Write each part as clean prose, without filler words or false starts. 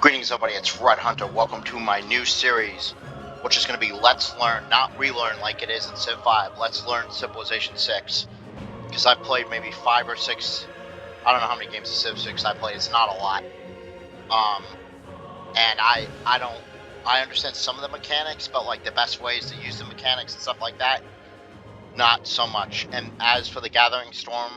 Greetings everybody, it's Red Hunter. Welcome to my new series, which is going to be Let's Learn, not Relearn like it is in Civ 5. Let's Learn Civilization 6. Because I've played maybe 5 or 6, I don't know how many games of Civ 6 I played, it's not a lot. And I understand some of the mechanics, but like the best ways to use the mechanics and stuff like that, not so much. And as for the Gathering Storm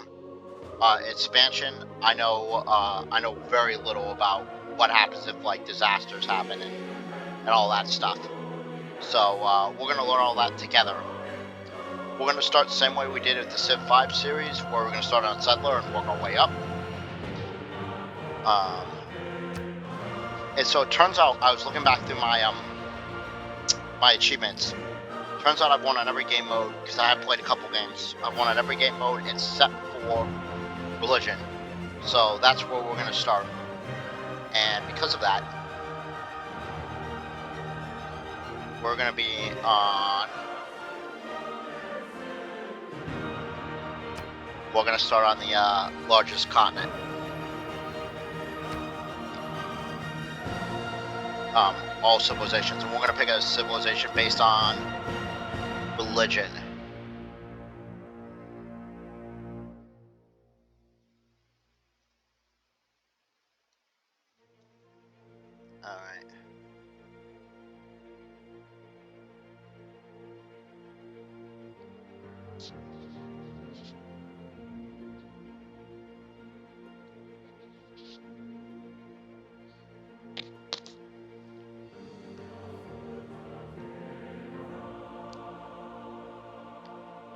expansion, I know very little about what happens if like disasters happen and all that stuff. So we're gonna learn all that together. We're gonna start the same way we did with the Civ 5 series, where we're gonna start on Settler and work our way up. And so it turns out, I was looking back through my my achievements. Turns out I've won on every game mode, because I have played a couple games. I've won on every game mode except for religion. So that's where we're gonna start. And because of that, we're going to be on... We're going to start on the largest continent. All civilizations. And we're going to pick a civilization based on religion. Alright.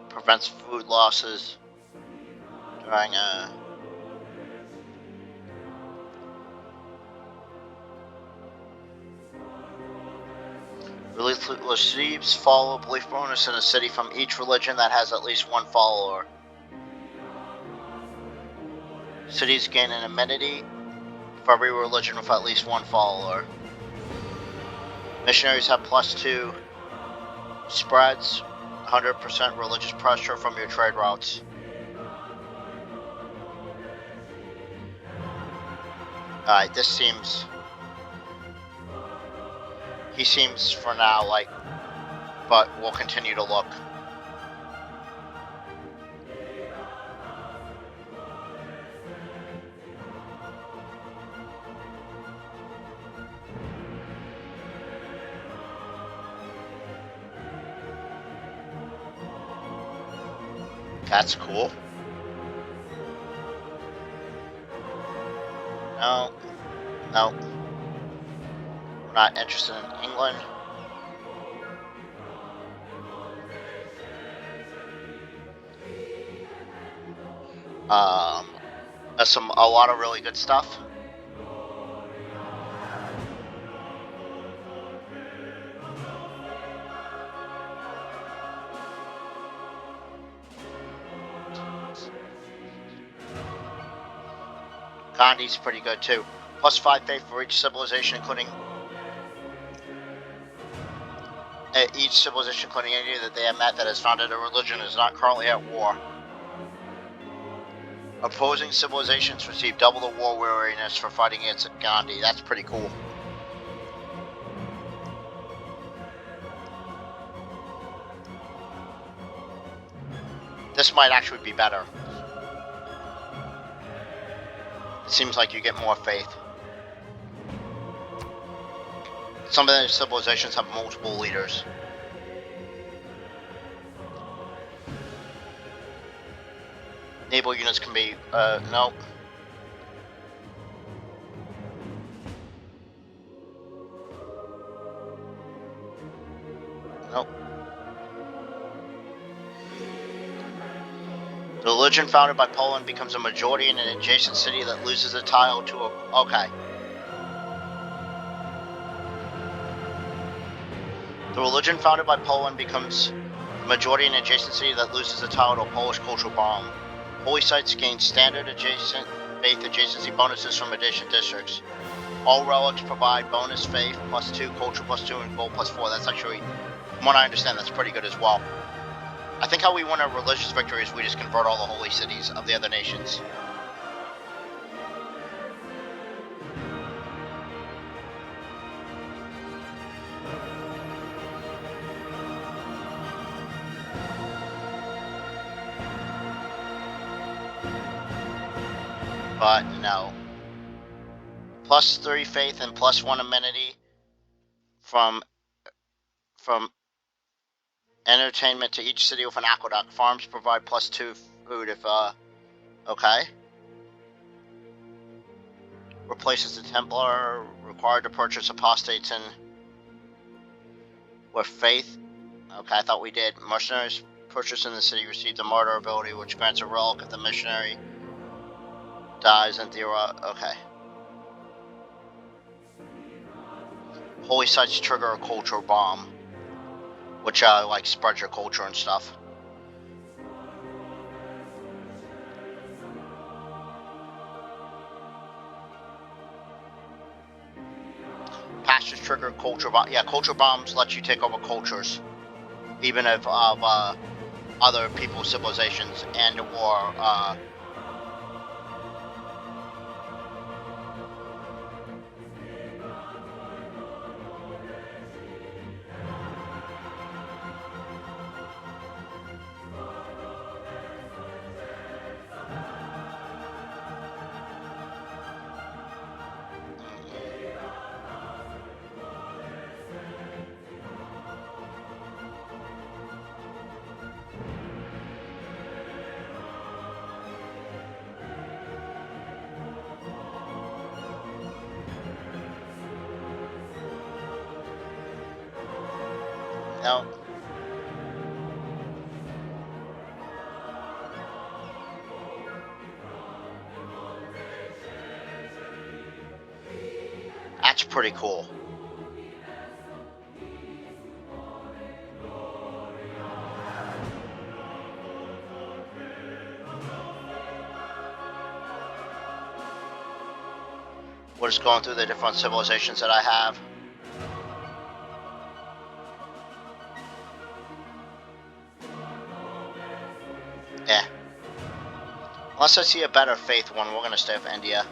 Prevents food losses during a... Receives follow belief bonus in a city from each religion that has at least one follower. Cities gain an amenity for every religion with at least one follower. Missionaries have +2 spreads, 100% religious pressure from your trade routes. Alright, this seems... He seems for now like... But we'll continue to look. That's cool. No. No. We're not interested in England. That's a lot of really good stuff. Gandhi's pretty good too. +5 faith for each civilization, including each civilization, including any that they have met that has founded a religion, is not currently at war. Opposing civilizations receive double the war weariness for fighting against Gandhi. That's pretty cool. This might actually be better. It seems like you get more faith. Some of the civilizations have multiple leaders. Naval units can be, no. Nope. The religion founded by Poland becomes a majority in an adjacent city that loses a tile to a... Okay. The religion founded by Poland becomes a majority in an adjacent city that loses a tile to a Polish cultural bomb. Holy sites gain standard adjacent faith adjacency bonuses from adjacent districts. All relics provide bonus faith +2, culture +2, and gold +4. That's actually, from what I understand, that's pretty good as well. I think how we win our religious victory is we just convert all the holy cities of the other nations. But no. +3 faith and +1 amenity from entertainment to each city with an aqueduct. Farms provide +2 food if okay. Replaces the Templar, required to purchase apostates and with faith. Okay, I thought we did. Mercenaries purchased in the city receive the martyr ability, which grants a relic if the missionary dies and okay. Holy sites trigger a culture bomb, which like spreads your culture and stuff. Pastures trigger culture bomb. Yeah, culture bombs let you take over cultures, even if of other people's civilizations and or no. That's pretty cool. We're just going through the different civilizations that I have. Yeah. Unless I see a better faith one, we're going to stay with India.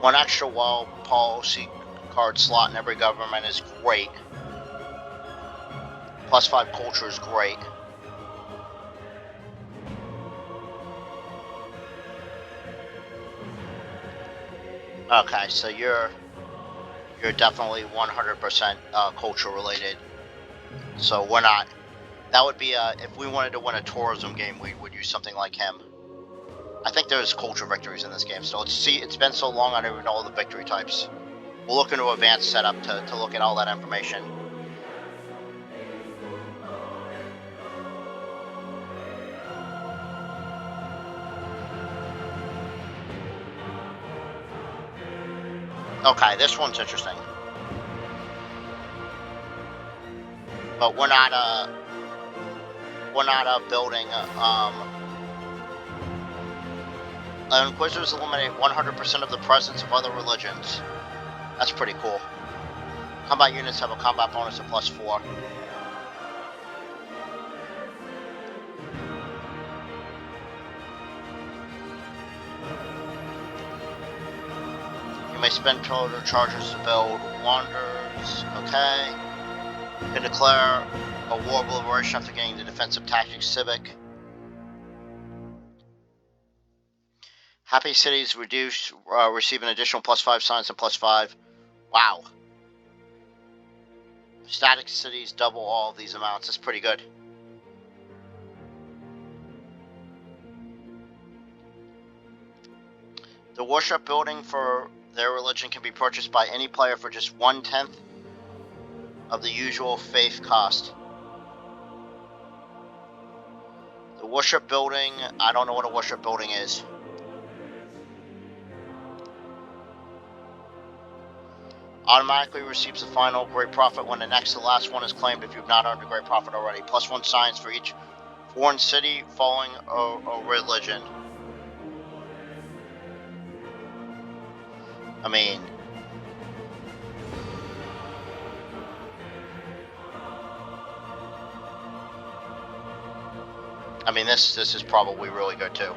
One extra wall policy card slot in every government is great. +5 culture is great. Okay, so you're definitely 100% culture related. So we're not. That would be if we wanted to win a tourism game, we would use something like him. I think there's culture victories in this game. So it's been so long, I don't even know all the victory types. We'll look into advanced setup to look at all that information. Okay, this one's interesting. But we're not building Inquisitors eliminate 100% of the presence of other religions. That's pretty cool. Combat units have a combat bonus of +4. You may spend total charges to build wonders. Okay. You can declare a war of liberation after getting the defensive tactics civic. Happy cities reduce, receive an additional +5 science and +5. Wow. Static cities double all of these amounts. That's pretty good. The worship building for their religion can be purchased by any player for just 1/10 of the usual faith cost. The worship building, I don't know what a worship building is. Automatically receives the final great profit when the next to last one is claimed if you've not earned a great profit already. +1 science for each foreign city following a religion. I mean, this is probably really good too.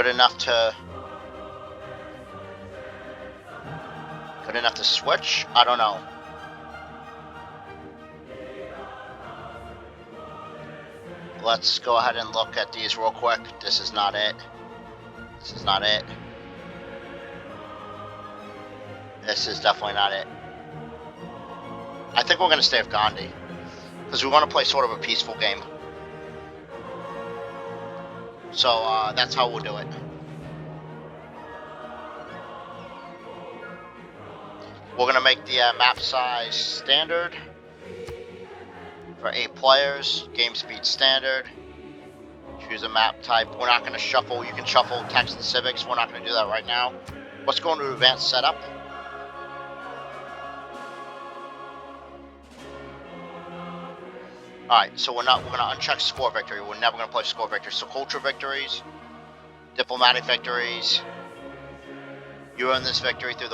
Good enough to switch? I don't know. Let's go ahead and look at these real quick. This is not it. This is not it. This is definitely not it. I think we're going to stay with Gandhi, because we want to play sort of a peaceful game. So that's how we'll do it. We're going to make the map size standard for 8 players. Game speed standard. Choose a map type. We're not going to shuffle. You can shuffle text and civics. We're not going to do that right now. Let's go into advanced setup. Alright, so we're going to uncheck score victory. We're never going to play score victory. So culture victories, diplomatic victories. You earn this victory through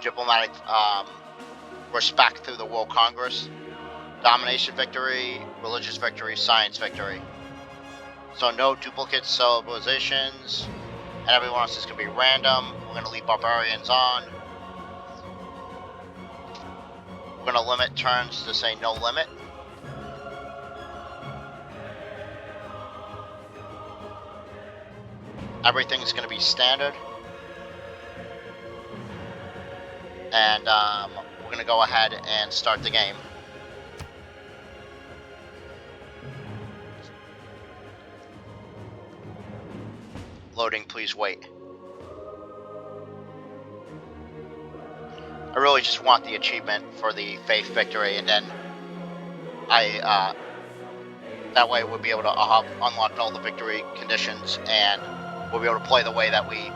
diplomatic respect through the World Congress. Domination victory, religious victory, science victory. So no duplicate civilizations, and everyone else is going to be random. We're going to leave barbarians on. We're going to limit turns to say no limit. Everything's going to be standard. And we're going to go ahead and start the game. Loading, please wait. I really just want the achievement for the faith victory, and then that way we'll be able to unlock all the victory conditions, and we'll be able to play the way that we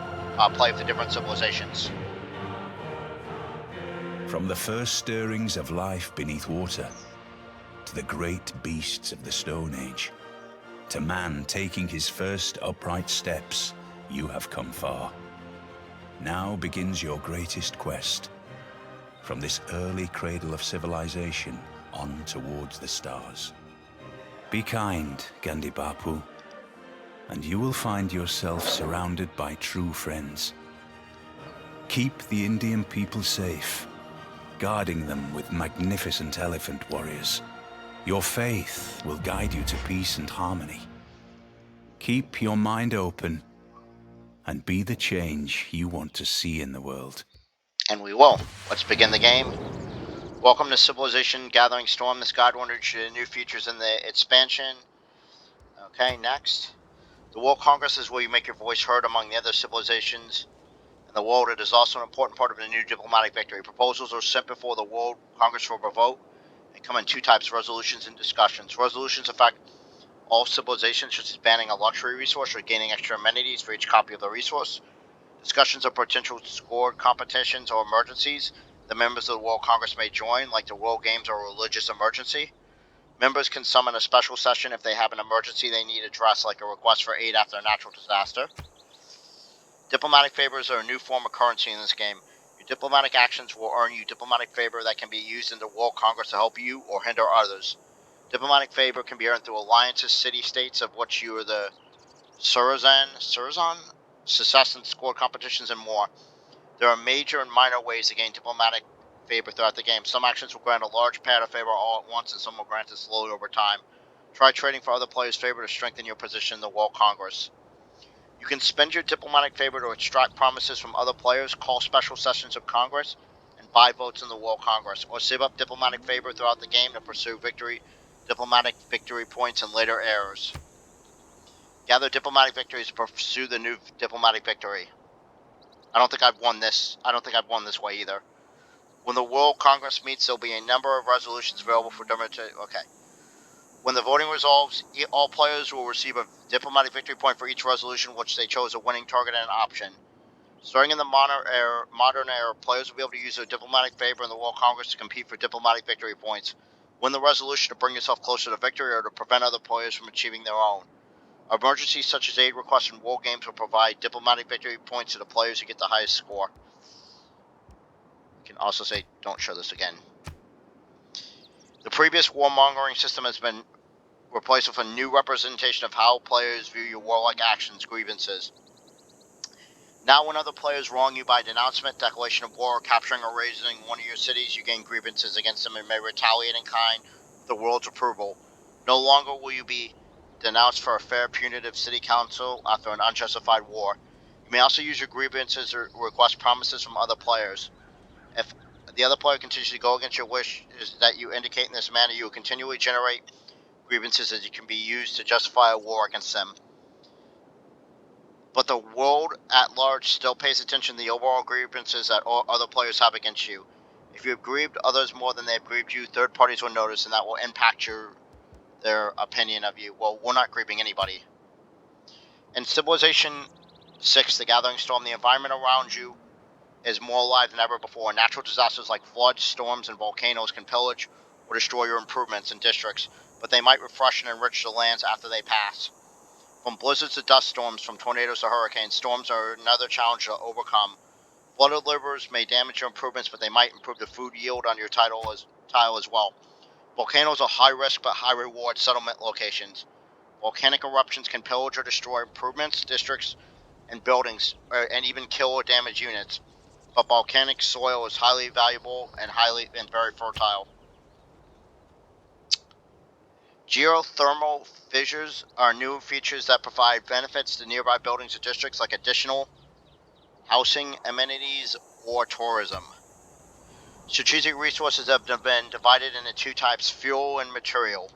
play with the different civilizations. From the first stirrings of life beneath water, to the great beasts of the Stone Age, to man taking his first upright steps, you have come far. Now begins your greatest quest, from this early cradle of civilization on towards the stars. Be kind, Gandhi Bapu, and you will find yourself surrounded by true friends. Keep the Indian people safe, guarding them with magnificent elephant warriors. Your faith will guide you to peace and harmony. Keep your mind open and be the change you want to see in the world. And we will. Let's begin the game. Welcome to Civilization Gathering Storm. This guide will introduce new features in the expansion. Okay, next. The World Congress is where you make your voice heard among the other civilizations in the world. It is also an important part of the new diplomatic victory. Proposals are sent before the World Congress for a vote and come in 2 types: resolutions and discussions. Resolutions affect all civilizations, such as banning a luxury resource or gaining extra amenities for each copy of the resource. Discussions of potential scored competitions or emergencies the members of the World Congress may join, like the World Games or a religious emergency. Members can summon a special session if they have an emergency they need addressed, like a request for aid after a natural disaster. Diplomatic favors are a new form of currency in this game. Your diplomatic actions will earn you diplomatic favor that can be used in the World Congress to help you or hinder others. Diplomatic favor can be earned through alliances, city-states of which you are the Surazan, secession, score competitions, and more. There are major and minor ways to gain diplomatic favor throughout the game. Some actions will grant a large pad of favor all at once, and some will grant it slowly over time. Try trading for other players' favor to strengthen your position in the World Congress. You can spend your diplomatic favor to extract promises from other players, call special sessions of Congress, and buy votes in the World Congress, or save up diplomatic favor throughout the game to pursue diplomatic victory points in later eras. Gather diplomatic victories to pursue the new diplomatic victory. I don't think I've won this way either. When the World Congress meets, there'll be a number of resolutions available for okay. When the voting resolves, all players will receive a diplomatic victory point for each resolution which they chose a winning target and an option. Starting in the modern era, players will be able to use their diplomatic favor in the World Congress to compete for diplomatic victory points. Win the resolution to bring yourself closer to victory or to prevent other players from achieving their own. Emergencies such as aid requests in World Games will provide diplomatic victory points to the players who get the highest score. You can also say, don't show this again. The previous warmongering system has been replaced with a new representation of how players view your warlike actions, grievances. Now when other players wrong you by denouncement, declaration of war, or capturing or razing one of your cities, you gain grievances against them and may retaliate in kind with the world's approval. No longer will you be denounced for a fair punitive city council after an unjustified war. You may also use your grievances or request promises from other players. If the other player continues to go against your wish that you indicate in this manner, you will continually generate grievances that can be used to justify a war against them. But the world at large still pays attention to the overall grievances that all other players have against you. If you have grieved others more than they have grieved you, third parties will notice, and that will impact their opinion of you. Well, we're not grieving anybody. In Civilization 6, The Gathering Storm, the environment around you is more alive than ever before. Natural disasters like floods, storms, and volcanoes can pillage or destroy your improvements and districts, but they might refresh and enrich the lands after they pass. From blizzards to dust storms, from tornadoes to hurricanes, storms are another challenge to overcome. Flooded rivers may damage your improvements, but they might improve the food yield on your tile as well. Volcanoes are high risk but high reward settlement locations. Volcanic eruptions can pillage or destroy improvements, districts, and buildings, and even kill or damage units. But volcanic soil is highly valuable and very fertile. Geothermal fissures are new features that provide benefits to nearby buildings or districts, like additional housing, amenities, or tourism. Strategic resources have been divided into two types: fuel and material.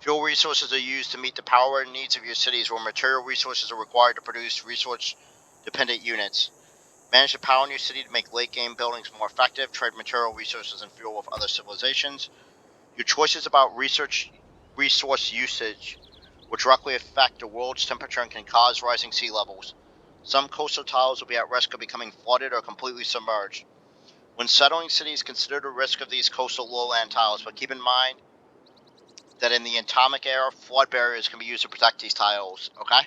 Fuel resources are used to meet the power and needs of your cities, where material resources are required to produce resource-dependent units. Manage the power in your city to make late-game buildings more effective. Trade material resources and fuel with other civilizations. Your choices about resource usage will directly affect the world's temperature and can cause rising sea levels. Some coastal tiles will be at risk of becoming flooded or completely submerged. When settling cities, consider the risk of these coastal lowland tiles, but keep in mind that in the atomic era, flood barriers can be used to protect these tiles, okay?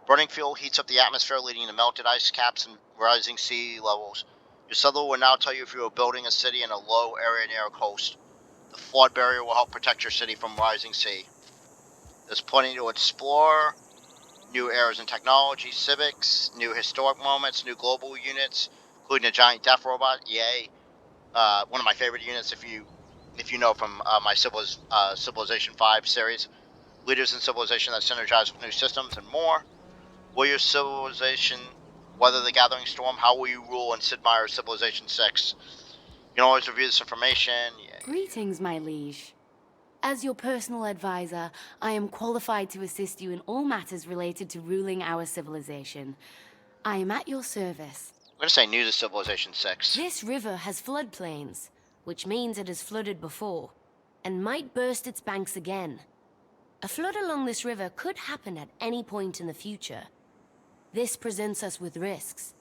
Burning fuel heats up the atmosphere, leading to melted ice caps and rising sea levels. Your settler will now tell you if you are building a city in a low area near a coast. The flood barrier will help protect your city from rising sea. There's plenty to explore. New eras in technology, civics, new historic moments, new global units, including a giant death robot. Yay! One of my favorite units, if you know from my Civilization 5 series. Leaders in civilization that synergize with new systems and more. Will your civilization weather the gathering storm? How will you rule in Sid Meier's Civilization 6? You can always review this information. Greetings, my liege. As your personal advisor, I am qualified to assist you in all matters related to ruling our civilization. I am at your service. I'm going to say new to Civilization 6. This river has floodplains, which means it has flooded before, and might burst its banks again. A flood along this river could happen at any point in the future. This presents us with risks,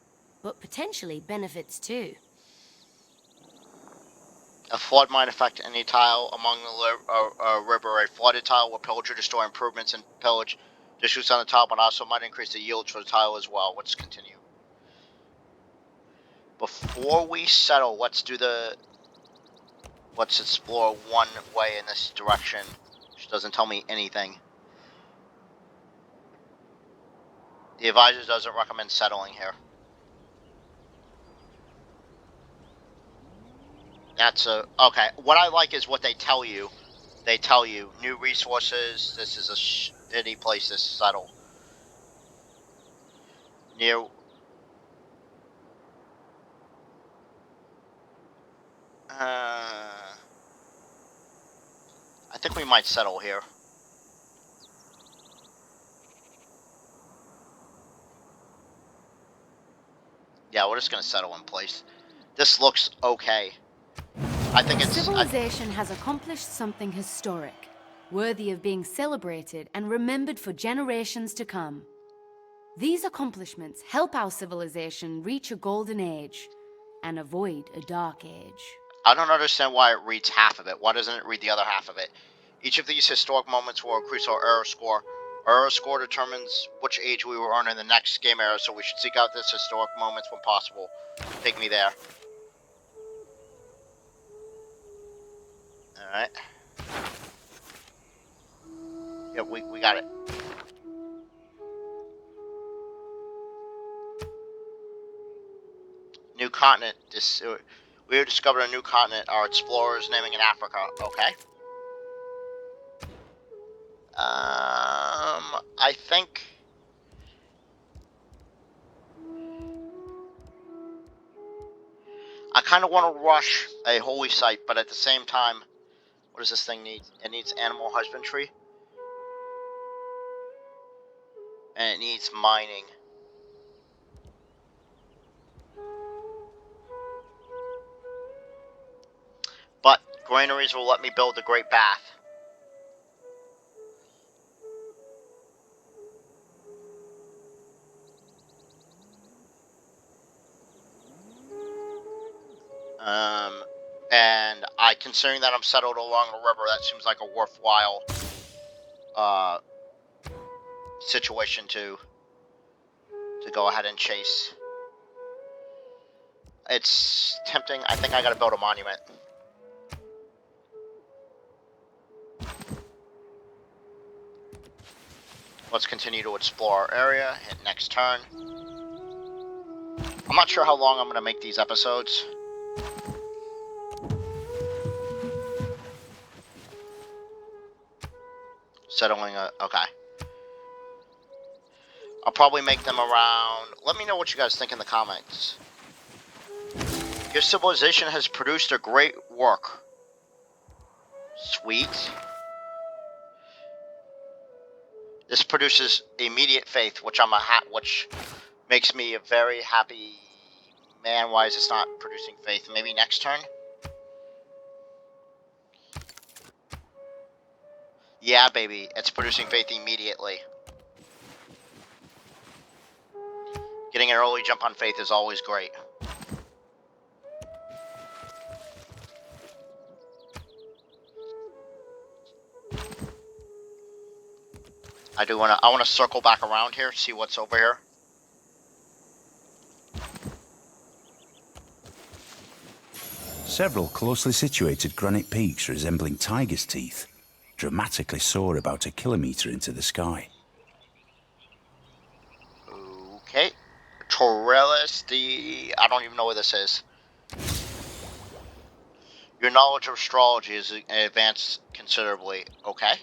but potentially benefits too. A flood might affect any tile among the river. A flooded tile will pillage or destroy improvements and pillage districts on the tile, but also might increase the yields for the tile as well. Let's continue. Before we settle, let's explore one way in this direction, which doesn't tell me anything. The advisor doesn't recommend settling here. Okay. What I like is what they tell you. They tell you new resources. This is a shitty place to settle. Near. I think we might settle here. Yeah, we're just gonna settle in place. This looks okay. I think it's... Civilization has accomplished something historic, worthy of being celebrated and remembered for generations to come. These accomplishments help our civilization reach a golden age and avoid a dark age. I don't understand why it reads half of it. Why doesn't it read the other half of it? Each of these historic moments will increase our error score. Our error score determines which age we will earn in the next game era, so we should seek out this historic moments when possible. Take me there. Alright. Yep, we got it. New continent. We discovered a new continent. Our explorers naming it Africa. Okay. I think. I kind of want to rush a holy site, but at the same time, what does this thing need? It needs animal husbandry. And it needs mining. But granaries will let me build the Great Bath. And considering that I'm settled along the river, that seems like a worthwhile situation to go ahead and chase. It's tempting. I think I gotta build a monument. Let's continue to explore our area. Hit next turn. I'm not sure how long I'm gonna make these episodes. Settling okay. I'll probably make them around. Let me know what you guys think in the comments. Your civilization has produced a great work. Sweet. This produces immediate faith, which which makes me a very happy man. Why is this not producing faith? Maybe next turn? Yeah, baby, it's producing faith immediately. Getting an early jump on faith is always great. I want to circle back around here, see what's over here. Several closely situated granite peaks resembling tiger's teeth dramatically soar about 1 kilometer into the sky. Okay. Torrelis, I don't even know what this is. Your knowledge of astrology is advanced considerably. Okay.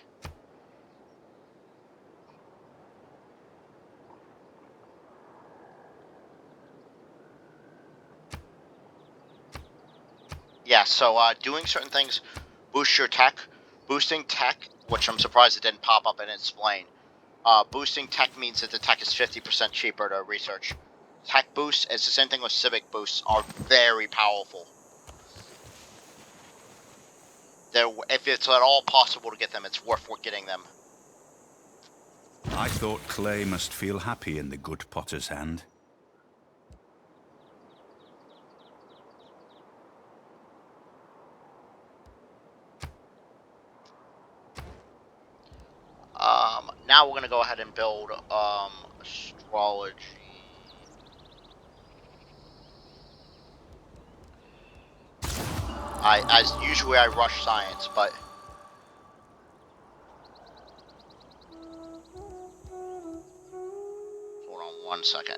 Yeah, so doing certain things boosts your tech. Boosting tech, which I'm surprised it didn't pop up and explain. Boosting tech means that the tech is 50% cheaper to research. Tech boosts, it's the same thing with civic boosts, are very powerful. If it's at all possible to get them, it's worth getting them. I thought clay must feel happy in the good potter's hand. Now we're going to go ahead and build astrology. As usually I rush science, but hold on 1 second.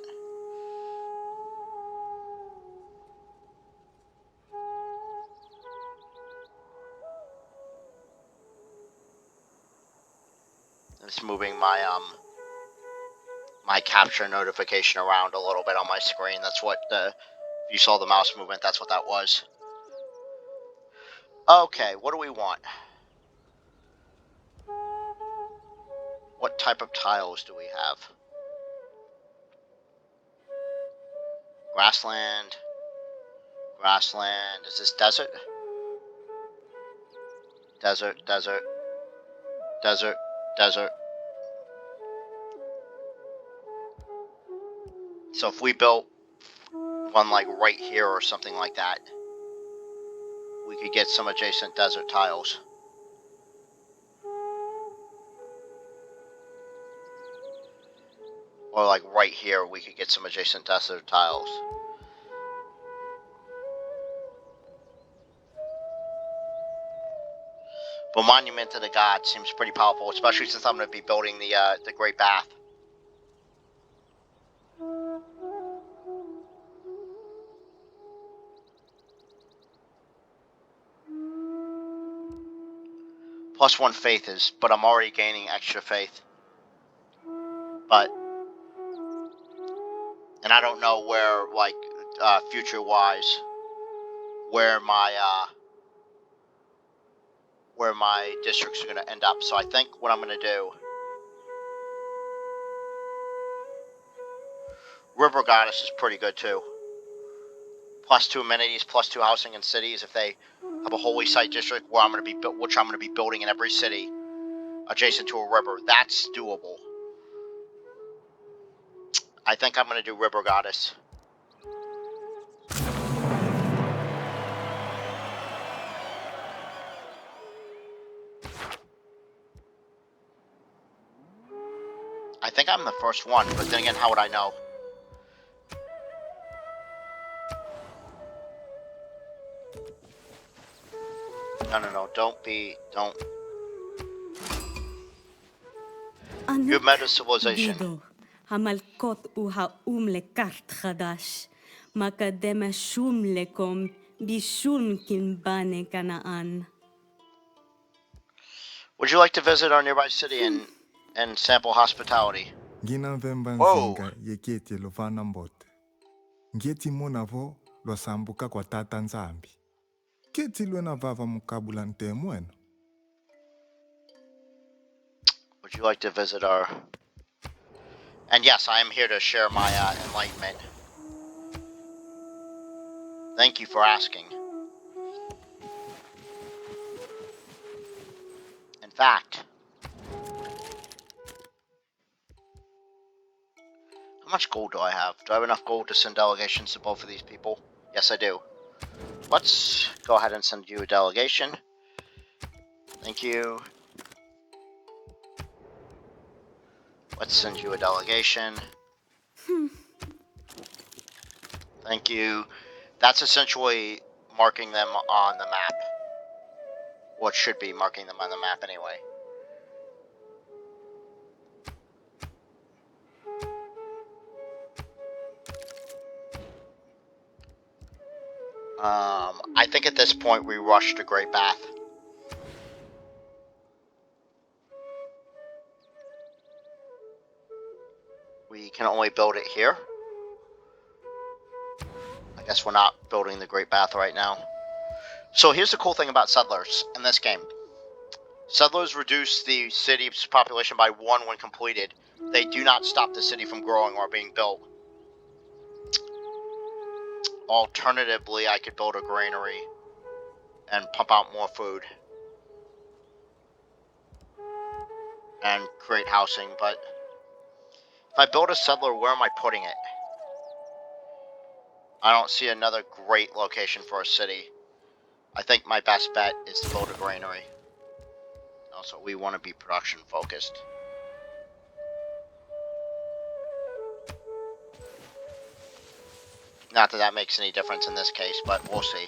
It's moving my my capture notification around a little bit on my screen. That's what if you saw the mouse movement, that's what that was. Okay, what do we want? What type of tiles do we have? Grassland. Grassland. Is this desert? Desert, desert. Desert, desert. So if we built one like right here or something like that, we could get some adjacent desert tiles. Or like right here, we could get some adjacent desert tiles. But Monument to the God seems pretty powerful, especially since I'm going to be building the Great Bath. +1 faith is, but I'm already gaining extra faith. But, and I don't know where, like, future-wise, where my districts are going to end up. So I think what I'm going to do, River Goddess is pretty good too. +2 amenities, +2 housing in cities. If they have a holy site district where which I'm going to be building in every city adjacent to a river, that's doable. I think I'm going to do River Goddess. I think I'm the first one, but then again, how would I know? No, don't. You've met a civilization. המלכות והאום לקרט חדש, מקדמה שום לקום, בישום כנבנה כנען. Would you like to visit our nearby city and sample hospitality? Ngina vemba nzinga yeketi lo vana mbote. Ngeti mona vo lo sambuka kwa tata nzambi. Keti lwena vava mukabula ntemweno. Would you like to visit our... And yes, I am here to share my enlightenment. Thank you for asking. In fact, how much gold do I have? Do I have enough gold to send delegations to both of these people? Yes, I do. Let's go ahead and send you a delegation. Thank you. Let's send you a delegation. Thank you. That's essentially marking them on the map. Well, it should be marking them on the map anyway. I think at this point we rush to Great Bath. We can only build it here. I guess we're not building the Great Bath right now. So here's the cool thing about settlers in this game. Settlers reduce the city's population by 1 when completed. They do not stop the city from growing or being built. Alternatively, I could build a granary and pump out more food and create housing, but if I build a settler, where am I putting it? I don't see another great location for a city. I think my best bet is to build a granary. Also, we want to be production focused. Not that that makes any difference in this case, but we'll see.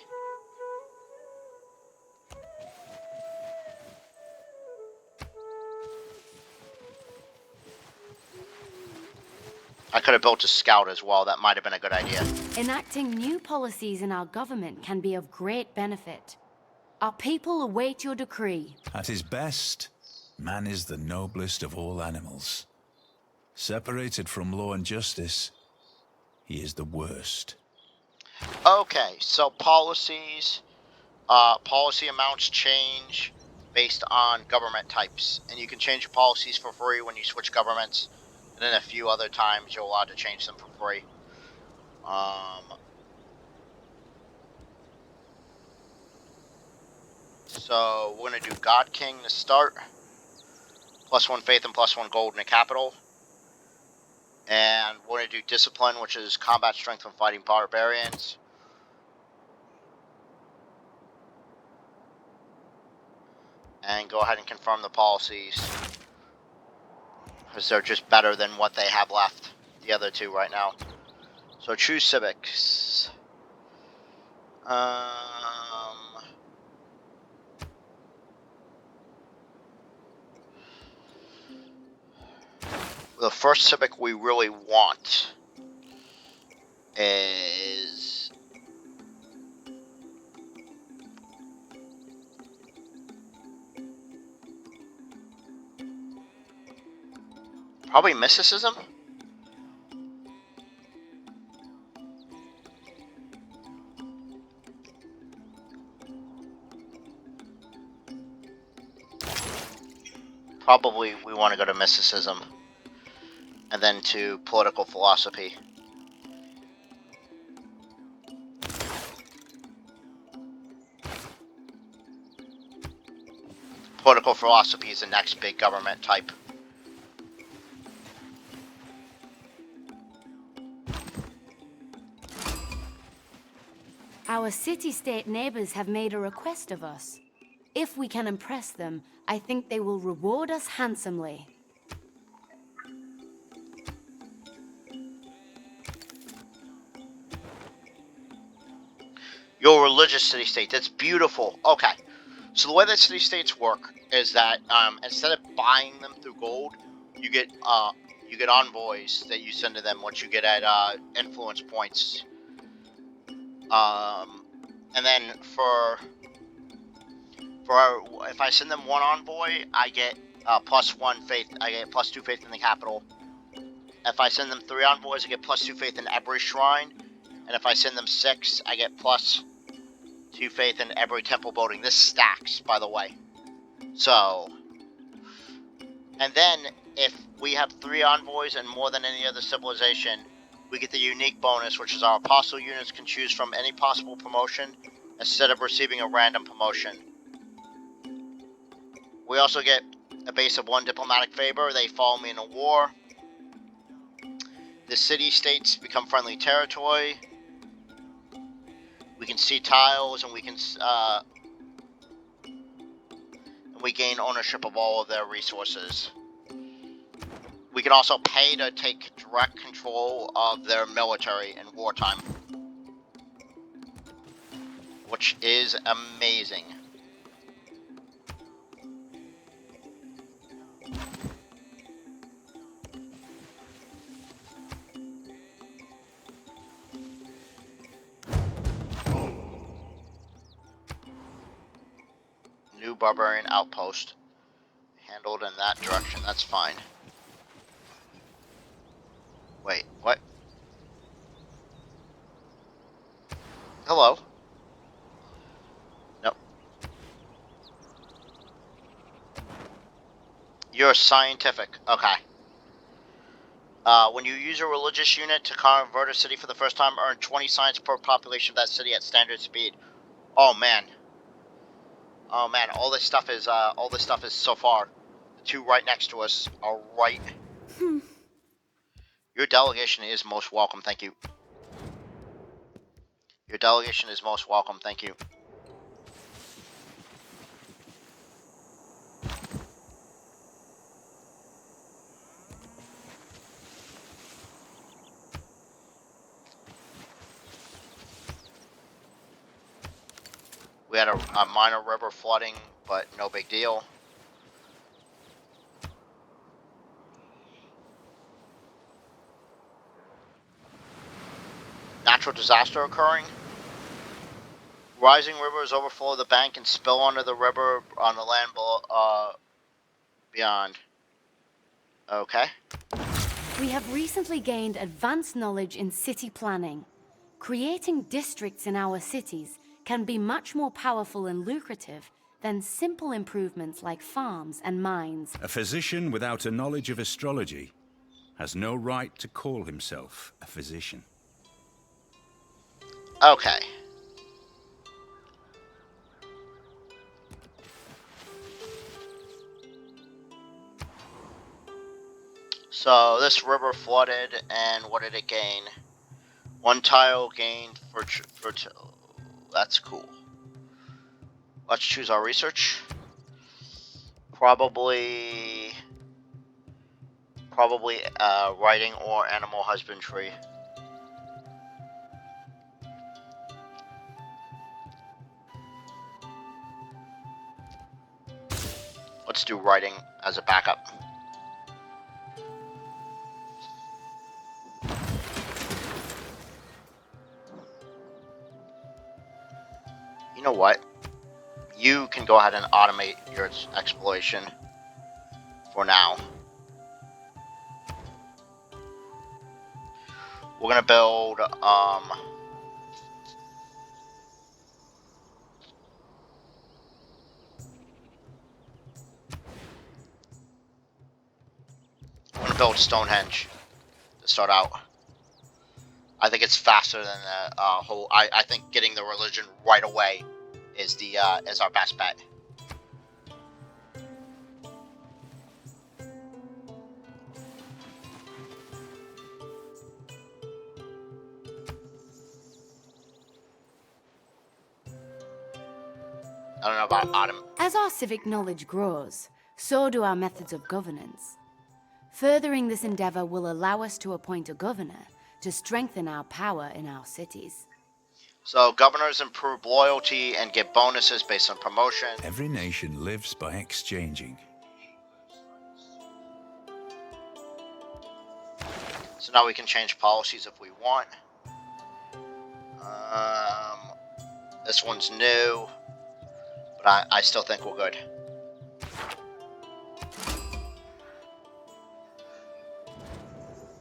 I could have built a scout as well. That might have been a good idea. Enacting new policies in our government can be of great benefit. Our people await your decree. At his best, man is the noblest of all animals. Separated from law and justice, he is the worst. Okay, so policies, policy amounts change based on government types, and you can change your policies for free when you switch governments, and then a few other times you're allowed to change them for free. So we're gonna do God King to start, +1 faith and +1 gold in the capital, and we're gonna do discipline, which is combat strength when fighting barbarians. And go ahead and confirm the policies, because they're just better than what they have left, the other two right now. So choose civics. The first civic we really want is Probably mysticism? Probably we want to go to mysticism. And then to political philosophy. Political philosophy is the next big government type. Our city-state neighbors have made a request of us. If we can impress them, I think they will reward us handsomely. Your religious city-state, that's beautiful. Okay, so the way that city-states work is that instead of buying them through gold, you get envoys that you send to them, which you get at influence points. And then if I send them one envoy, I get +1 faith. I get +2 faith in the capital. If I send them 3 envoys, I get +2 faith in every shrine. And if I send them 6, I get +2 faith in every temple building. This stacks, by the way. So, and then if we have 3 envoys and more than any other civilization, we get the unique bonus, which is our apostle units can choose from any possible promotion instead of receiving a random promotion. We also get a base of 1 diplomatic favor. They follow me in a war. The city-states become friendly territory. We can see tiles, and we gain ownership of all of their resources. We can also pay to take direct control of their military in wartime, which is amazing. New barbarian outpost. Handled in that direction, that's fine. Wait, what? Hello? Nope. You're scientific. Okay. When you use a religious unit to convert a city for the first time, earn 20 science per population of that city at standard speed. Oh man. Oh man, all this stuff is so far. The 2 right next to us are right. Your delegation is most welcome, thank you. Your delegation is most welcome, thank you. We had a minor river flooding, but no big deal. Natural disaster occurring. Rising rivers overflow the bank and spill onto the river on the land below, beyond. Okay. We have recently gained advanced knowledge in city planning. Creating districts in our cities can be much more powerful and lucrative than simple improvements like farms and mines. A physician without a knowledge of astrology has no right to call himself a physician. Okay. So this river flooded, and what did it gain? 1 tile gained for that's cool. Let's choose our research. Probably writing or animal husbandry. Let's do writing as a backup. You know what? You can go ahead and automate your exploration for now. We're gonna build Stonehenge to start out. I think it's faster than the whole. I think getting the religion right away is our best bet. I don't know about Autumn. As our civic knowledge grows, so do our methods of governance. Furthering this endeavor will allow us to appoint a governor to strengthen our power in our cities. So governors improve loyalty and get bonuses based on promotion. Every nation lives by exchanging. So now we can change policies if we want. This one's new, but I still think we're good.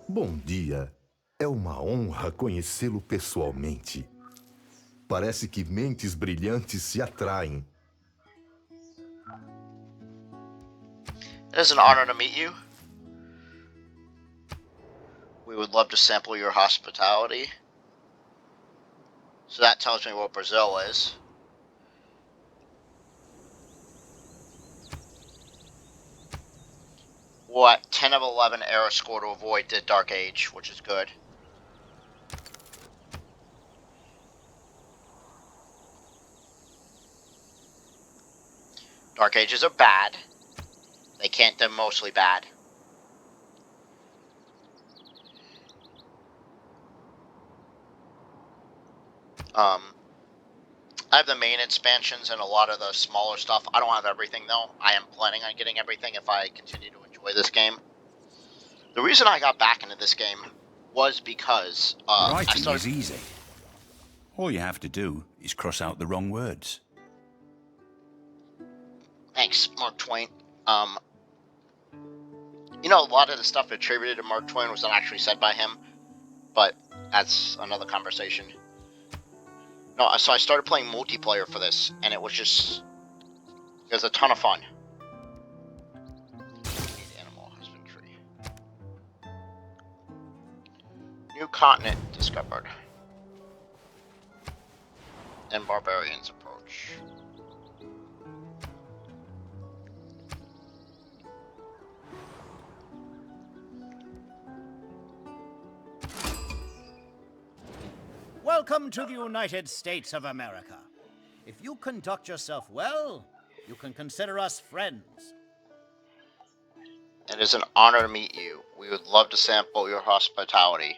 Bom dia. É uma honra conhecê-lo pessoalmente. Parece que mentes brilhantes se atraem. It is an honor to meet you. We would love to sample your hospitality. So that tells me what Brazil is. What 10 of 11 era score to avoid the Dark Age, which is good. Dark Ages are bad. They can't, they're mostly bad. I have the main expansions and a lot of the smaller stuff. I don't have everything though. I am planning on getting everything if I continue to enjoy this game. The reason I got back into this game was because Writing is easy. All you have to do is cross out the wrong words. Thanks, Mark Twain. You know, a lot of the stuff attributed to Mark Twain was not actually said by him, but that's another conversation. No, so I started playing multiplayer for this, and it was a ton of fun. Animal husbandry. New continent discovered. And barbarians approach. Welcome to the United States of America. If you conduct yourself well, you can consider us friends. It is an honor to meet you. We would love to sample your hospitality.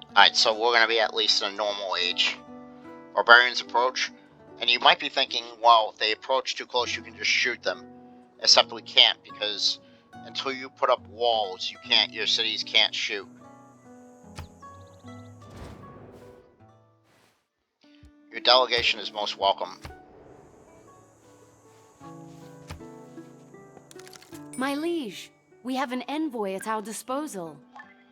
Alright, so we're going to be at least in a normal age. Barbarians approach, and you might be thinking, well, if they approach too close, you can just shoot them. Except we can't, because until you put up walls, your cities can't shoot. Your delegation is most welcome. My liege, we have an envoy at our disposal.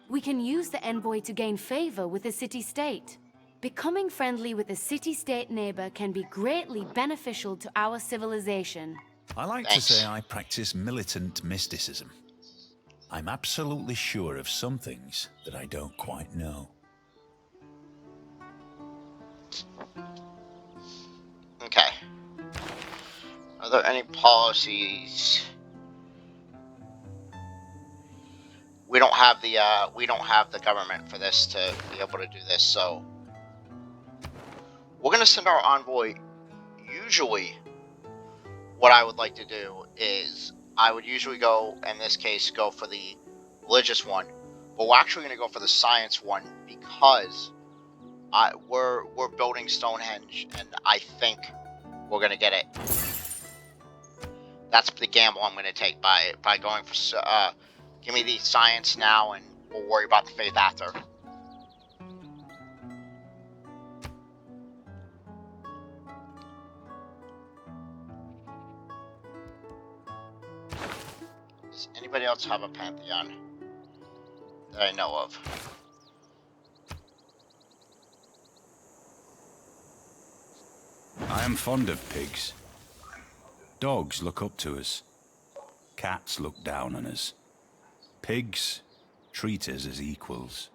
We can use the envoy to gain favor with the city-state. Becoming friendly with a city-state neighbor can be greatly beneficial to our civilization. I like to say I practice militant mysticism. I'm absolutely sure of some things that I don't quite know. Okay. Are there any policies? We don't have the government for this to be able to do this, so we're gonna send our envoy. Usually, what I would like to do is I would usually go, in this case, go for the religious one, but we're actually gonna go for the science one because we're building Stonehenge, and I think we're gonna get it. That's the gamble I'm gonna take by going for. Give me the science now, and we'll worry about the faith after. Does anybody else have a pantheon that I know of? I am fond of pigs. Dogs look up to us. Cats look down on us. Pigs treat us as equals.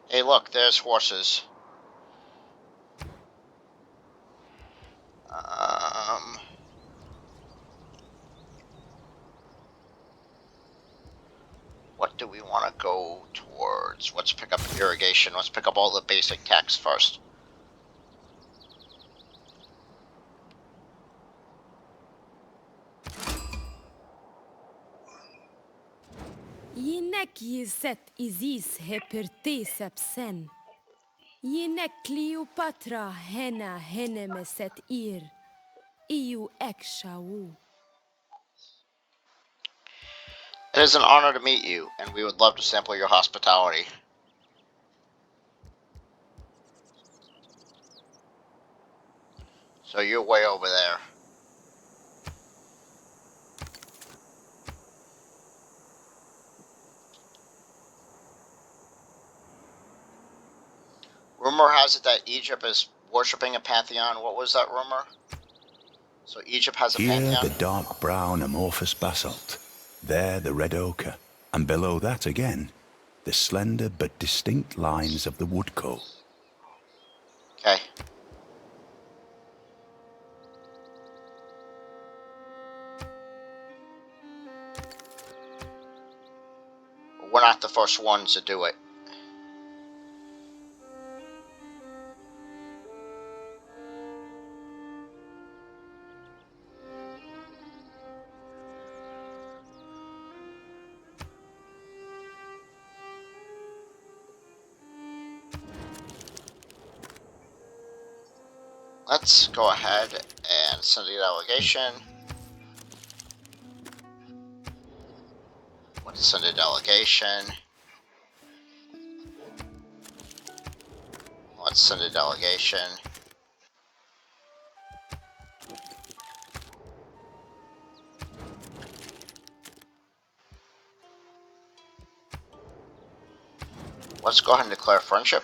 Hey, look, there's horses. What do we want to go towards? Let's pick up irrigation. Let's pick up all the basic techs first. Yinek yizet izis hepertesep sen. Yinek Cleopatra hena henemeset ir. Iu ekshau. It is an honor to meet you, and we would love to sample your hospitality. So you're way over there. Rumor has it that Egypt is worshipping a pantheon. What was that rumor? So Egypt has a Here pantheon? the dark brown amorphous basalt, there the red ochre, and below that again, the slender but distinct lines of the woodcoal. Okay. We're not the first ones to do it. Let's go ahead and send a delegation. Let's send a delegation. Let's send a delegation. Let's go ahead and declare friendship.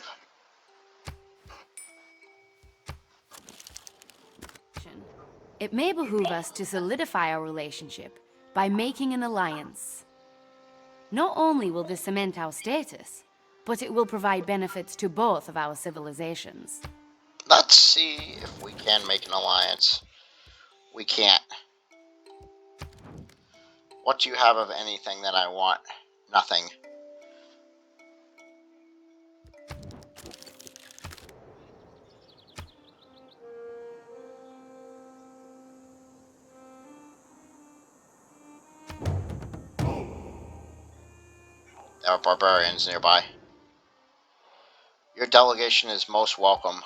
It may behoove us to solidify our relationship by making an alliance. Not only will this cement our status, but it will provide benefits to both of our civilizations. Let's see if we can make an alliance. We can't. What do you have of anything that I want? Nothing. There are barbarians nearby. Your delegation is most welcome.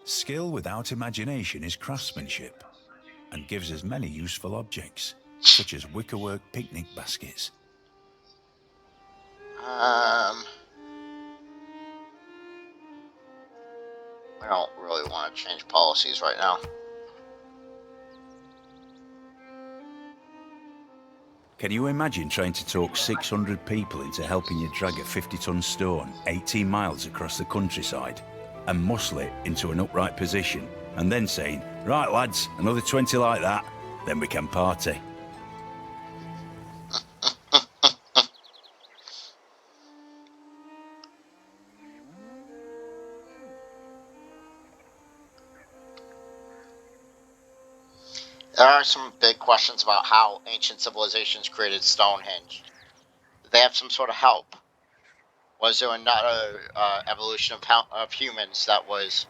Skill without imagination is craftsmanship, and gives us many useful objects, such as wickerwork picnic baskets. We don't really want to change policies right now. Can you imagine trying to talk 600 people into helping you drag a 50-ton stone 18 miles across the countryside and muscle it into an upright position, and then saying, right lads, another 20 like that, then we can party? There are some big questions about how ancient civilizations created Stonehenge. Did they have some sort of help? Was there another evolution of humans that was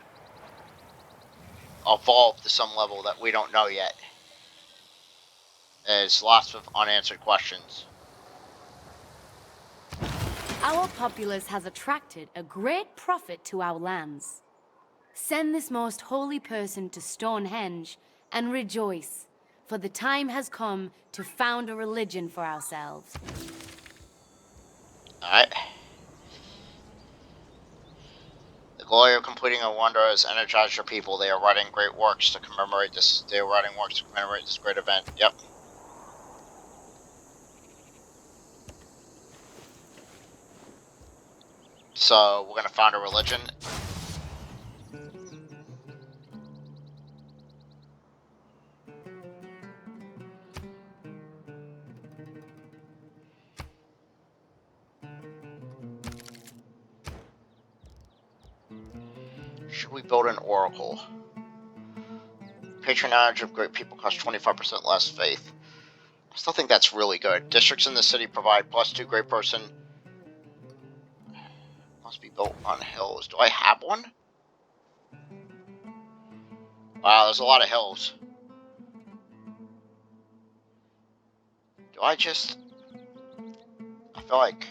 evolved to some level that we don't know yet? There's lots of unanswered questions. Our populace has attracted a great profit to our lands. Send this most holy person to Stonehenge and rejoice, for the time has come to found a religion for ourselves. Alright. glory of completing a wonder has energized your people. They are writing great works to commemorate this. They are writing works to commemorate this great event. Yep. So we're gonna found a religion. Should we build an oracle? Patronage of great people costs 25% less faith. I still think that's really good. Districts in the city provide +2 great person. Must be built on hills. Do I have one? Wow, there's a lot of hills. Do I just... I feel like...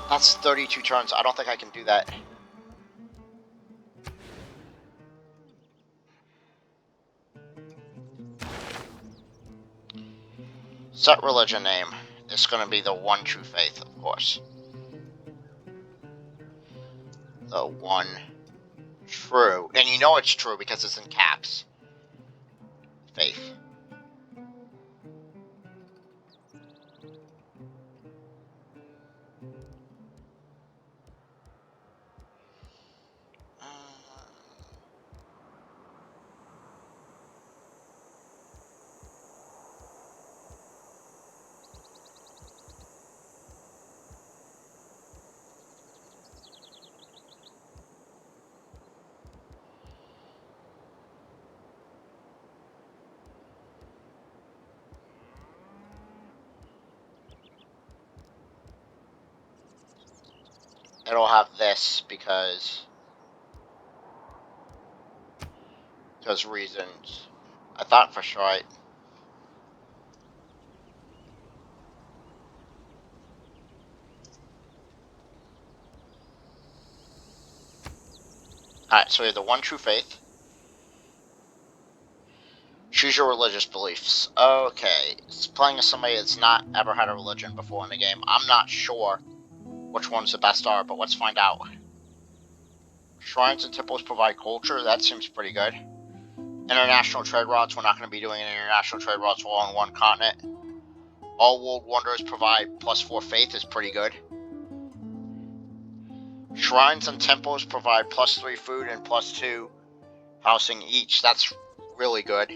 That's 32 turns. I don't think I can do that. Set religion name. It's going to be the one true faith, of course. The one true. And you know it's true because it's in caps. Faith. It'll have this because reasons. I thought for sure Alright, so we have the one true faith. Choose your religious beliefs. Okay, it's playing as somebody that's not ever had a religion before in the game. I'm not sure which ones the best are, but let's find out. Shrines and temples provide culture. That seems pretty good. International trade routes. We're not going to be doing international trade routes all on one continent. All world wonders provide +4 faith is pretty good. Shrines and temples provide +3 food and +2 housing each. That's really good.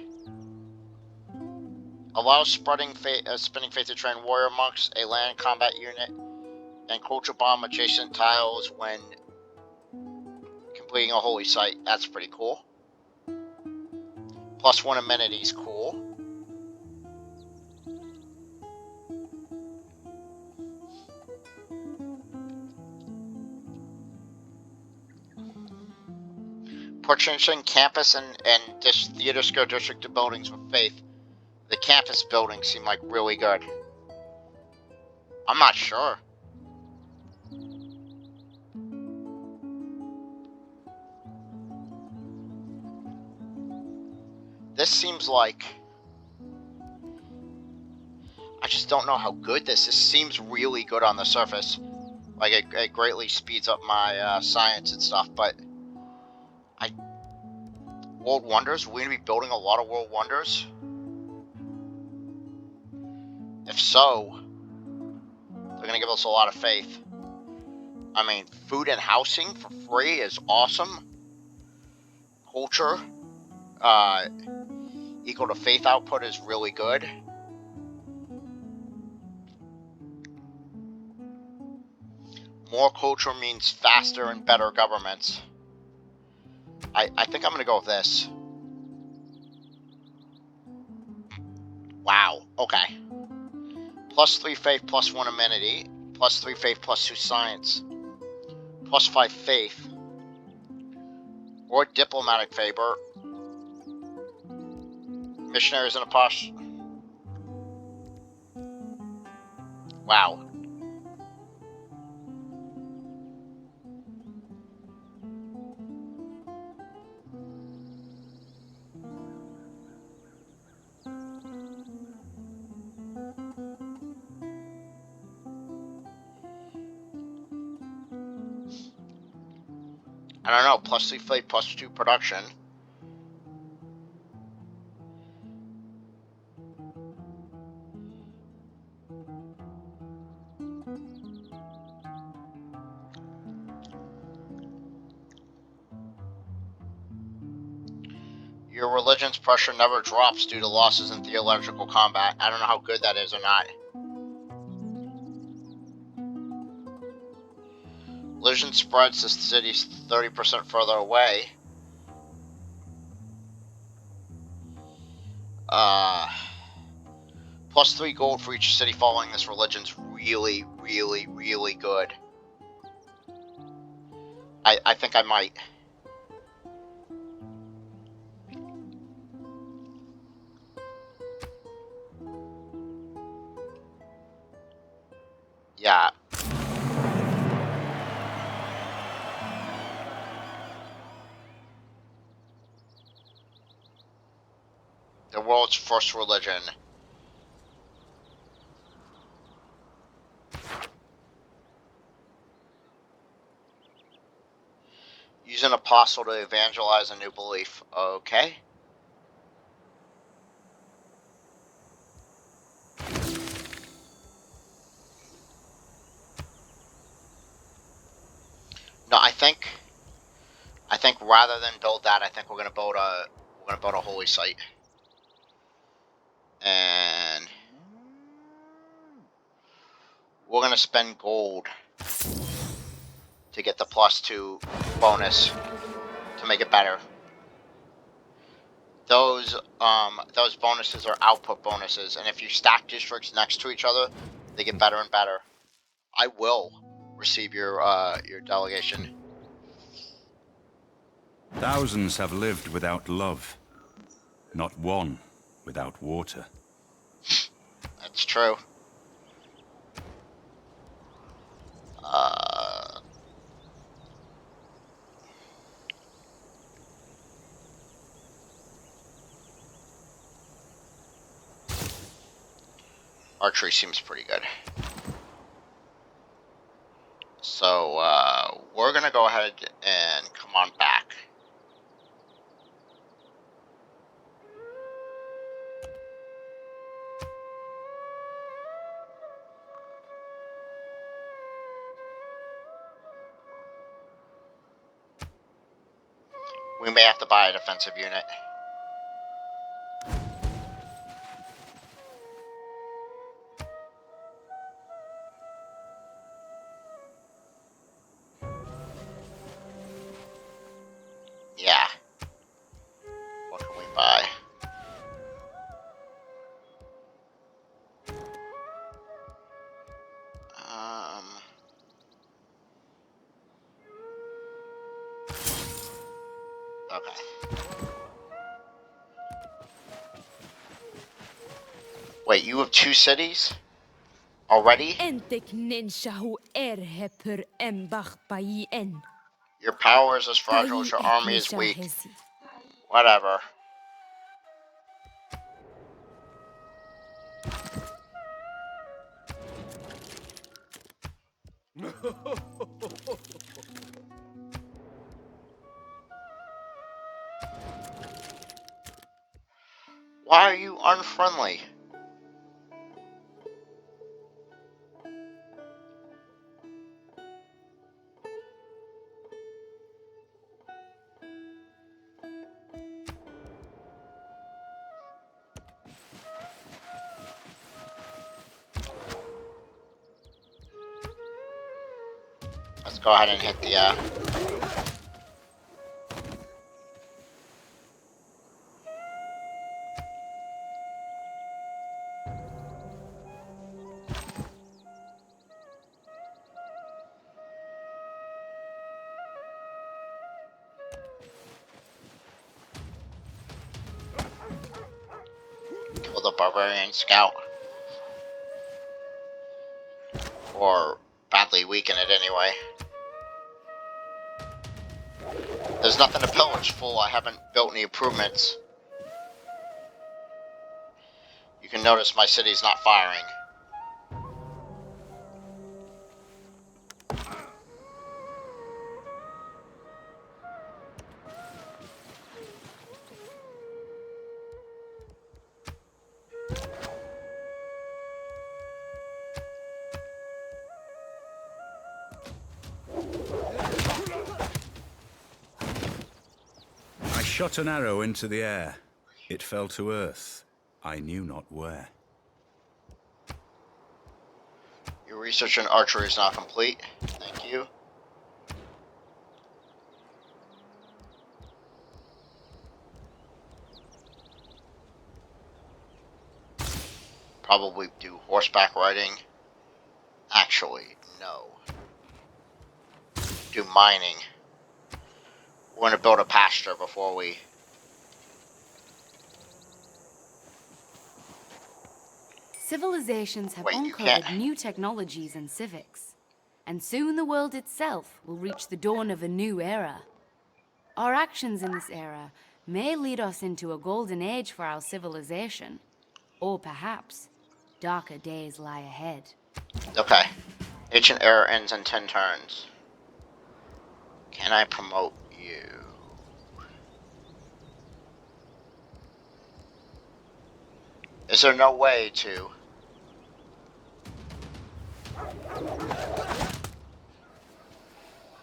Allows spinning faith to train warrior monks, a land combat unit, and culture bomb adjacent tiles when completing a holy site. That's pretty cool. +1 amenities, cool. Purchasing campus and theater school district buildings with faith. The campus buildings seem like really good. I'm not sure. This seems like... I just don't know how good this is. This seems really good on the surface. Like, it greatly speeds up my science and stuff, but... World Wonders? We're going to be building a lot of World Wonders? If so, they're going to give us a lot of faith. I mean, food and housing for free is awesome. Culture, equal to faith output is really good. More culture means faster and better governments. I think I'm going to go with this. Wow, okay. +3 faith, +1 amenity, +3 faith, +2 science, +5 faith, or diplomatic favor. Missionaries and apostles. Wow. I don't know, +3 faith, +2 production. Your religion's pressure never drops due to losses in theological combat. I don't know how good that is or not. Religion spreads to cities 30% further away. +3 gold for each city following this religion's really, really, really good. I think I might. Yeah. The world's first religion. Use an apostle to evangelize a new belief. Okay. No, I think rather than build that, I think we're gonna build a holy site. And we're gonna spend gold to get the +2 bonus to make it better. Those bonuses are output bonuses, and if you stack districts next to each other, they get better and better. I will receive your delegation. Thousands have lived without love, not one without water. That's true. Archery seems pretty good. So, we're gonna go ahead and come on back. We may have to buy a defensive unit. Yeah. What can we buy? Okay. Wait, you have 2 cities? Already? Your power is as fragile as your army is weak. Whatever. Why are you unfriendly? Let's go ahead and hit the, kill the barbarian scout. Or badly weaken it anyway. There's nothing to pillage, fool. I haven't built any improvements. You can notice my city's not firing. I shot an arrow into the air. It fell to earth. I knew not where. Your research in archery is not complete. Thank you. Probably do horseback riding. Actually, no. Do mining. We're gonna build a pasture before we... Civilizations have Wait, you uncovered can't- new technologies and civics, and soon the world itself will reach the dawn of a new era. Our actions in this era may lead us into a golden age for our civilization, or perhaps darker days lie ahead. Okay. Ancient era ends in 10 turns. Can I promote you? Is there no way to... I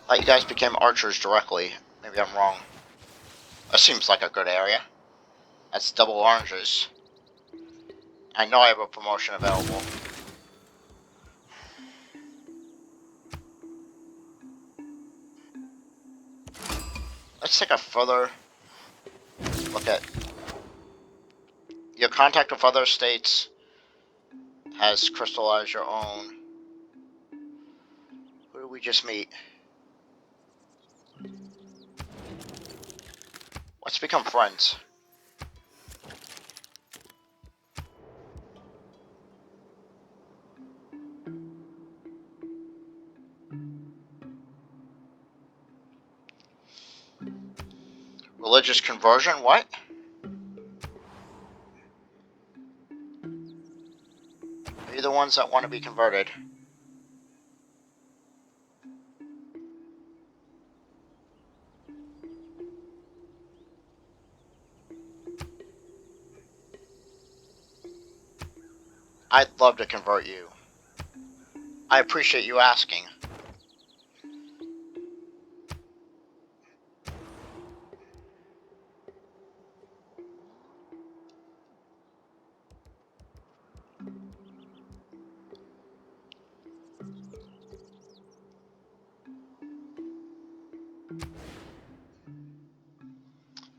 thought you guys became archers directly. Maybe I'm wrong. That seems like a good area. That's double oranges. I know I have a promotion available. Let's take a further look at... Your contact with other states has crystallized your own. Who did we just meet? Let's become friends. Religious conversion? What? Are you the ones that want to be converted? I'd love to convert you. I appreciate you asking.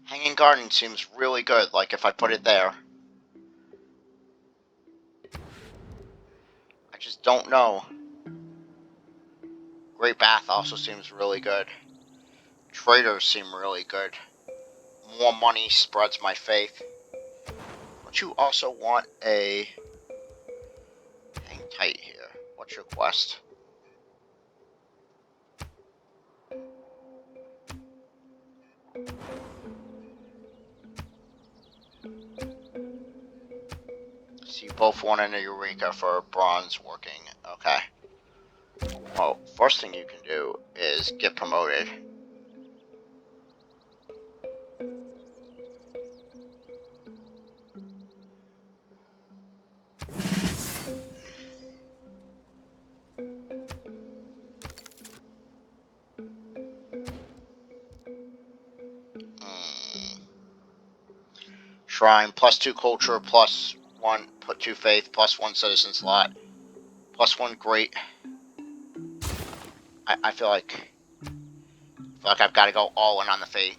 Hanging Garden seems really good, like if I put it there. I just don't know. Great Bath also seems really good. Traders seem really good. More money spreads my faith. Don't you also want a... Hang tight here. What's your quest? So you both want a Eureka for bronze working. Okay. Well, first thing you can do is get promoted. Shrine, +2 culture, +1, put 2 faith, +1 citizen slot, +1 great. I feel like I've got to go all in on the faith.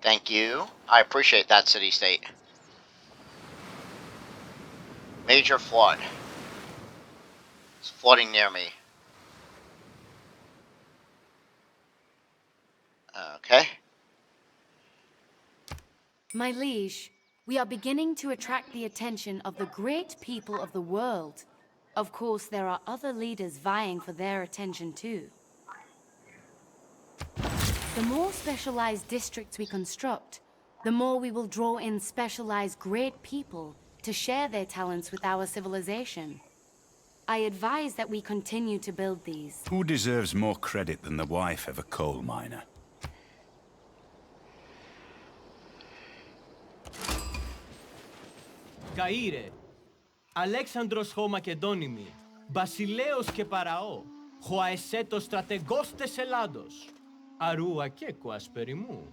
Thank you. I appreciate that, city-state. Major flood. It's flooding near me. Okay. My liege, we are beginning to attract the attention of the great people of the world. Of course, there are other leaders vying for their attention too. The more specialized districts we construct, the more we will draw in specialized great people to share their talents with our civilization. I advise that we continue to build these. Who deserves more credit than the wife of a coal miner? Καΐρε, Αλέξανδρος χω Μακεδόνημη, Βασιλέος και Παραώ, χω αεσέτος στρατεγός τες Ελλάδος, αρού ακέκου ασπεριμού.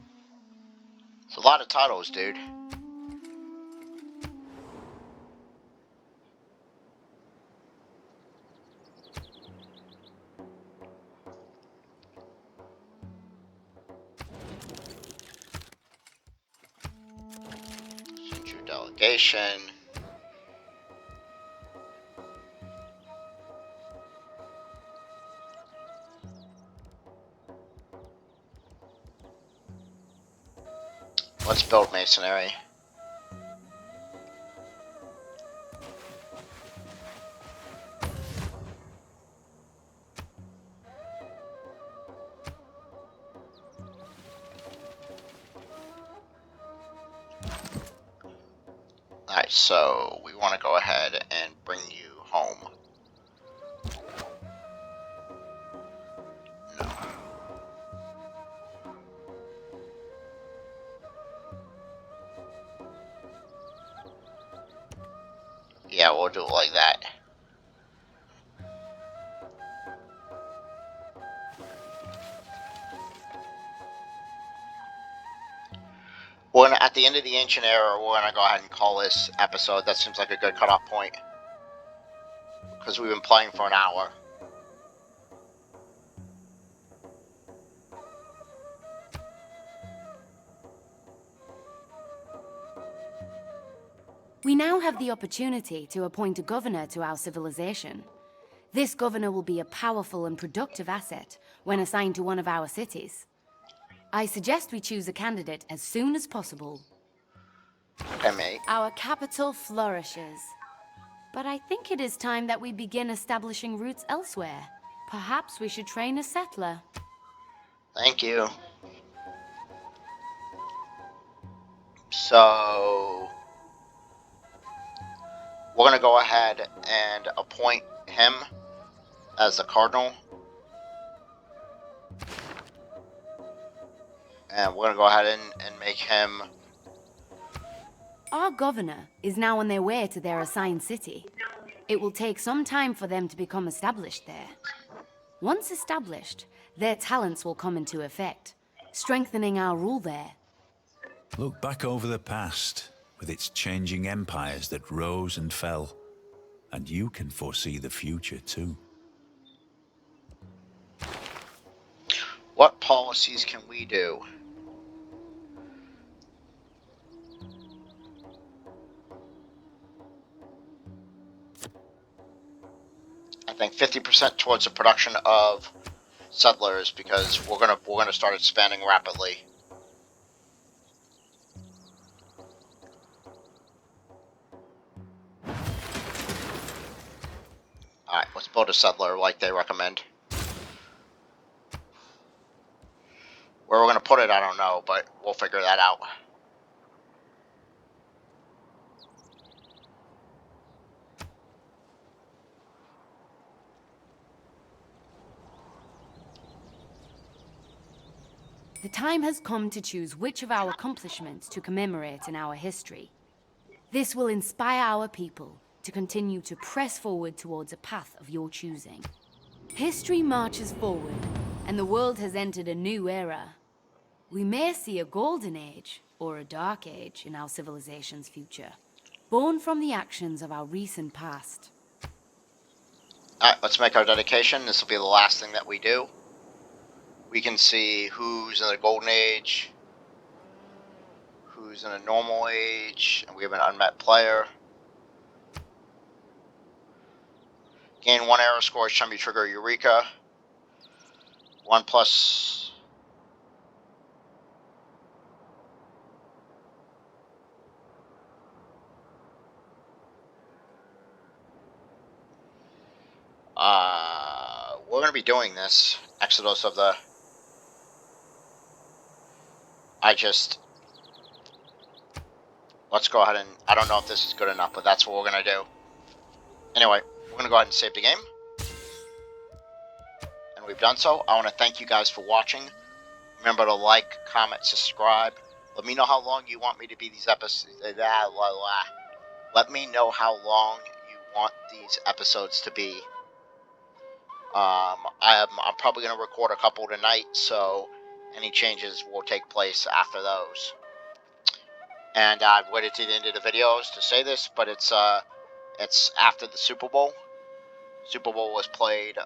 It's a lot of titles, dude. Send your delegation. Let's build masonry. Alright, so we want to go ahead and bring you home. No. Yeah, we'll do it like that. At the end of the ancient era, we're gonna go ahead and call this episode. That seems like a good cutoff point, because we've been playing for an hour. We now have the opportunity to appoint a governor to our civilization. This governor will be a powerful and productive asset when assigned to one of our cities. I suggest we choose a candidate as soon as possible. Okay, mate. Our capital flourishes. But I think it is time that we begin establishing roots elsewhere. Perhaps we should train a settler. Thank you. So we're gonna go ahead and appoint him as the cardinal. And we're gonna go ahead and make him... Our governor is now on their way to their assigned city. It will take some time for them to become established there. Once established, their talents will come into effect, strengthening our rule there. Look back over the past, with its changing empires that rose and fell, and you can foresee the future too. What policies can we do? I think 50% towards the production of settlers, because we're gonna start expanding rapidly. Alright, let's build a settler like they recommend. Where we're gonna put it, I don't know, but we'll figure that out. The time has come to choose which of our accomplishments to commemorate in our history. This will inspire our people to continue to press forward towards a path of your choosing. History marches forward, and the world has entered a new era. We may see a golden age or a dark age in our civilization's future, born from the actions of our recent past. Alright, let's make our dedication. This will be the last thing that we do. We can see who's in the golden age, who's in a normal age, and we have an unmet player. Gain 1 error score each time you trigger Eureka. 1 plus... we're going to be doing this. Exodus of the... let's go ahead and, I don't know if this is good enough, but that's what we're going to do. Anyway, we're going to go ahead and save the game. And we've done so. I want to thank you guys for watching. Remember to like, comment, subscribe. Let me know how long you want me to be these episodes. Let me know how long you want these episodes to be. I'm probably going to record a couple tonight, so any changes will take place after those. And I've waited to the end of the videos to say this, but it's after the Super Bowl. Super Bowl was played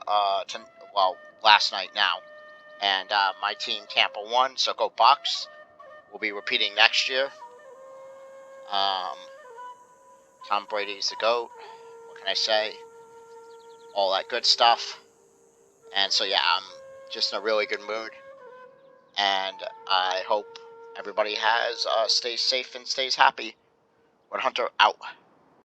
last night now, and my team Tampa won, so go Bucs. We'll be repeating next year. Tom Brady's the GOAT. What can I say? All that good stuff. And so yeah, I'm just in a really good mood, and I hope everybody stays safe and stays happy. Red Hunter out.